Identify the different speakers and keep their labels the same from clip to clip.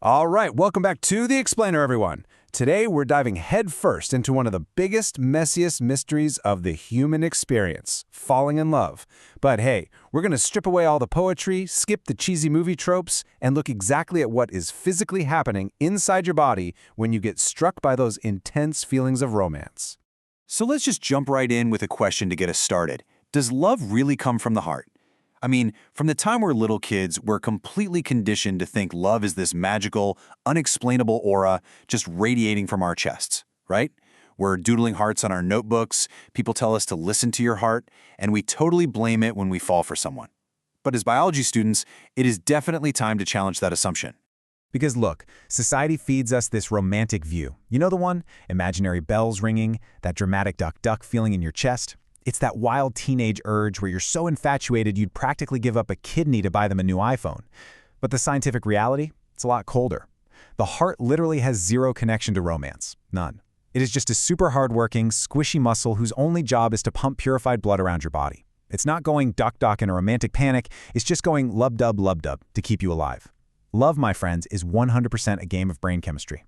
Speaker 1: All right, welcome back to The Explainer, everyone. Today, we're diving headfirst into one of the biggest, messiest mysteries of the human experience, falling in love. But hey, we're going to strip away all the poetry, skip the cheesy movie tropes, and look exactly at what is physically happening inside your body when you get struck by those intense feelings of romance.
Speaker 2: So let's just jump right in with a question to get us started. Does love really come from the heart? I mean, from the time we're little kids, we're completely conditioned to think love is this magical, unexplainable aura just radiating from our chests, right? We're doodling hearts on our notebooks, people tell us to listen to your heart, and we totally blame it when we fall for someone. But as biology students, it is definitely time to challenge that assumption.
Speaker 3: Because look, society feeds us this romantic view. You know the one? Imaginary bells ringing, that dramatic duck-duck feeling in your chest. It's that wild teenage urge where you're so infatuated you'd practically give up a kidney to buy them a new iPhone. But the scientific reality? It's a lot colder. The heart literally has zero connection to romance. None. It is just a super hardworking, squishy muscle whose only job is to pump purified blood around your body. It's not going duck-duck in a romantic panic, it's just going lub-dub to keep you alive. Love, my friends, is 100% a game of brain chemistry.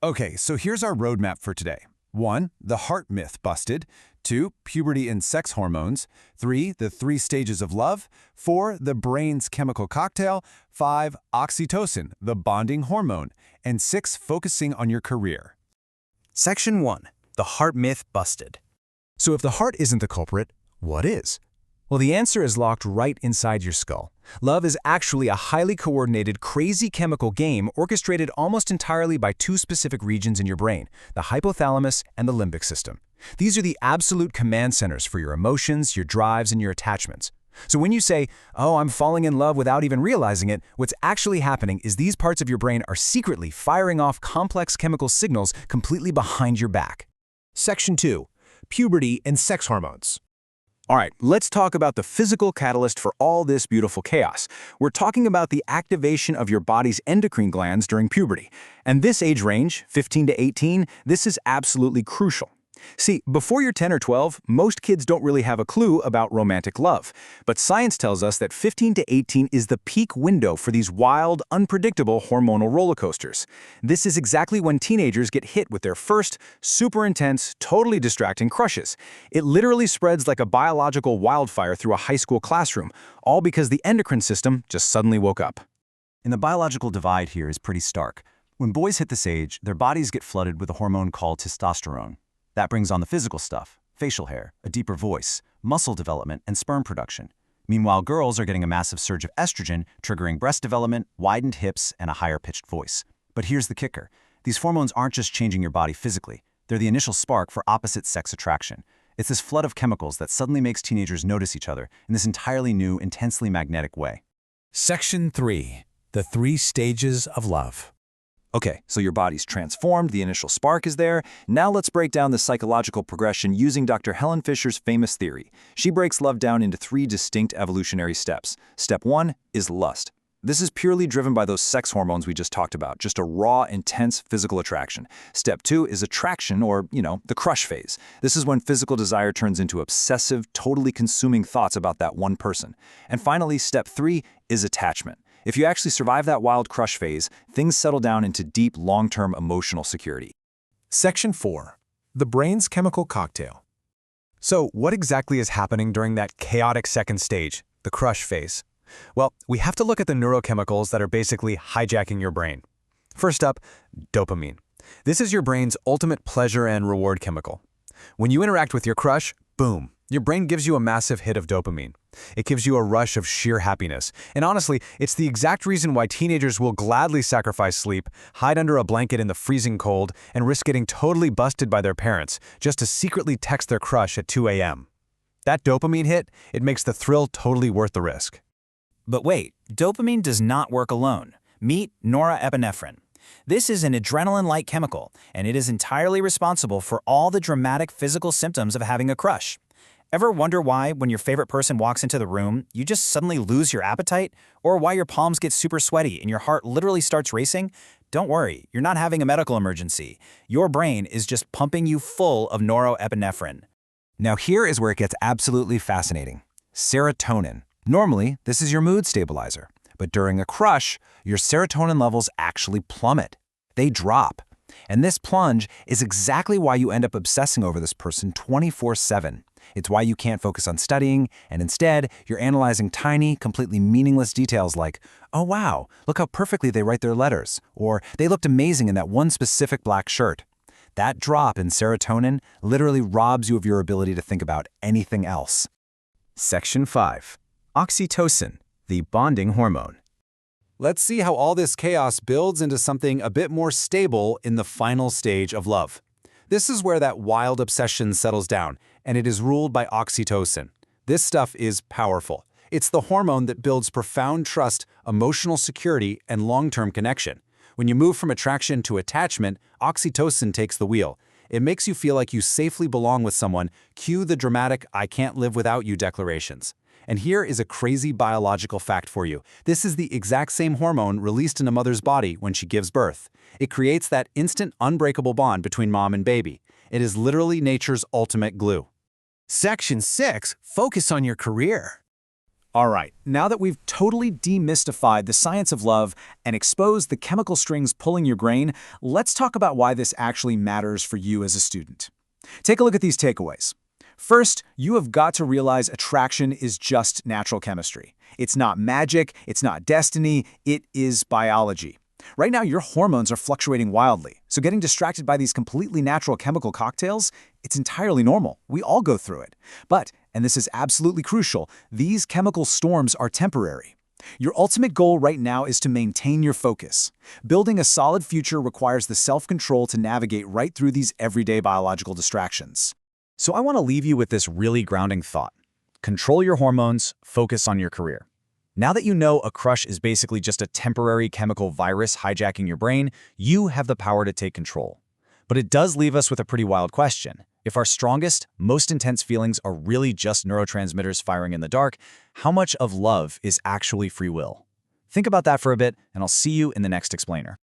Speaker 1: Okay, so here's our roadmap for today. 1. The heart myth busted. 2. Puberty and sex hormones. 3. The 3 stages of love. 4. The brain's chemical cocktail. 5. Oxytocin, the bonding hormone. And 6. Focusing on your career.
Speaker 4: Section 1. The heart myth busted.
Speaker 3: So if the heart isn't the culprit, what is? Well, the answer is locked right inside your skull. Love is actually a highly coordinated, crazy chemical game orchestrated almost entirely by 2 specific regions in your brain, the hypothalamus and the limbic system. These are the absolute command centers for your emotions, your drives, and your attachments. So when you say, "Oh, I'm falling in love," without even realizing it, what's actually happening is these parts of your brain are secretly firing off complex chemical signals completely behind your back.
Speaker 4: Section 2. Puberty and sex hormones.
Speaker 2: All right, let's talk about the physical catalyst for all this beautiful chaos. We're talking about the activation of your body's endocrine glands during puberty. And this age range, 15 to 18, this is absolutely crucial. See, before you're 10 or 12, most kids don't really have a clue about romantic love. But science tells us that 15 to 18 is the peak window for these wild, unpredictable hormonal roller coasters. This is exactly when teenagers get hit with their first, super intense, totally distracting crushes. It literally spreads like a biological wildfire through a high school classroom, all because the endocrine system just suddenly woke up.
Speaker 5: And the biological divide here is pretty stark. When boys hit this age, their bodies get flooded with a hormone called testosterone. That brings on the physical stuff, facial hair, a deeper voice, muscle development, and sperm production. Meanwhile, girls are getting a massive surge of estrogen, triggering breast development, widened hips, and a higher-pitched voice. But here's the kicker. These hormones aren't just changing your body physically. They're the initial spark for opposite-sex attraction. It's this flood of chemicals that suddenly makes teenagers notice each other in this entirely new, intensely magnetic way.
Speaker 4: Section 3. The 3 stages of love.
Speaker 2: Okay, so your body's transformed, the initial spark is there. Now let's break down the psychological progression using Dr. Helen Fisher's famous theory. She breaks love down into 3 distinct evolutionary steps. Step 1 is lust. This is purely driven by those sex hormones we just talked about, just a raw, intense physical attraction. Step 2 is attraction, or, the crush phase. This is when physical desire turns into obsessive, totally consuming thoughts about that one person. And finally, step 3 is attachment. If you actually survive that wild crush phase, things settle down into deep, long-term emotional security.
Speaker 4: Section 4. The brain's chemical cocktail.
Speaker 3: So what exactly is happening during that chaotic second stage, the crush phase? Well, we have to look at the neurochemicals that are basically hijacking your brain. First up, dopamine. This is your brain's ultimate pleasure and reward chemical. When you interact with your crush, boom, your brain gives you a massive hit of dopamine. It gives you a rush of sheer happiness. And honestly, it's the exact reason why teenagers will gladly sacrifice sleep, hide under a blanket in the freezing cold, and risk getting totally busted by their parents just to secretly text their crush at 2 a.m. That dopamine hit, it makes the thrill totally worth the risk.
Speaker 6: But wait, dopamine does not work alone. Meet norepinephrine. This is an adrenaline-like chemical, and it is entirely responsible for all the dramatic physical symptoms of having a crush. Ever wonder why, when your favorite person walks into the room, you just suddenly lose your appetite? Or why your palms get super sweaty and your heart literally starts racing? Don't worry, you're not having a medical emergency. Your brain is just pumping you full of norepinephrine.
Speaker 5: Now here is where it gets absolutely fascinating. Serotonin. Normally, this is your mood stabilizer.
Speaker 1: But during a crush, your serotonin levels actually plummet. They drop. And this plunge is exactly why you end up obsessing over this person 24/7. It's why you can't focus on studying, and instead, you're analyzing tiny, completely meaningless details like, oh wow, look how perfectly they write their letters, or they looked amazing in that one specific black shirt. That drop in serotonin literally robs you of your ability to think about anything else.
Speaker 2: Section 5. Oxytocin, the bonding hormone.
Speaker 1: Let's see how all this chaos builds into something a bit more stable in the final stage of love. This is where that wild obsession settles down, and it is ruled by oxytocin. This stuff is powerful. It's the hormone that builds profound trust, emotional security, and long-term connection. When you move from attraction to attachment, oxytocin takes the wheel. It makes you feel like you safely belong with someone. Cue the dramatic "I can't live without you" declarations. And here is a crazy biological fact for you. This is the exact same hormone released in a mother's body when she gives birth. It creates that instant, unbreakable bond between mom and baby. It is literally nature's ultimate glue.
Speaker 3: Section 6. Focus on your career.
Speaker 2: All right, now that we've totally demystified the science of love and exposed the chemical strings pulling your brain, let's talk about why this actually matters for you as a student. Take a look at these takeaways. First, you have got to realize attraction is just natural chemistry. It's not magic, it's not destiny, it is biology. Right now, your hormones are fluctuating wildly, so getting distracted by these completely natural chemical cocktails, it's entirely normal. We all go through it. But, and this is absolutely crucial, these chemical storms are temporary. Your ultimate goal right now is to maintain your focus. Building a solid future requires the self-control to navigate right through these everyday biological distractions. So I want to leave you with this really grounding thought. Control your hormones, focus on your career. Now that you know a crush is basically just a temporary chemical virus hijacking your brain, you have the power to take control. But it does leave us with a pretty wild question. If our strongest, most intense feelings are really just neurotransmitters firing in the dark, how much of love is actually free will? Think about that for a bit, and I'll see you in the next explainer.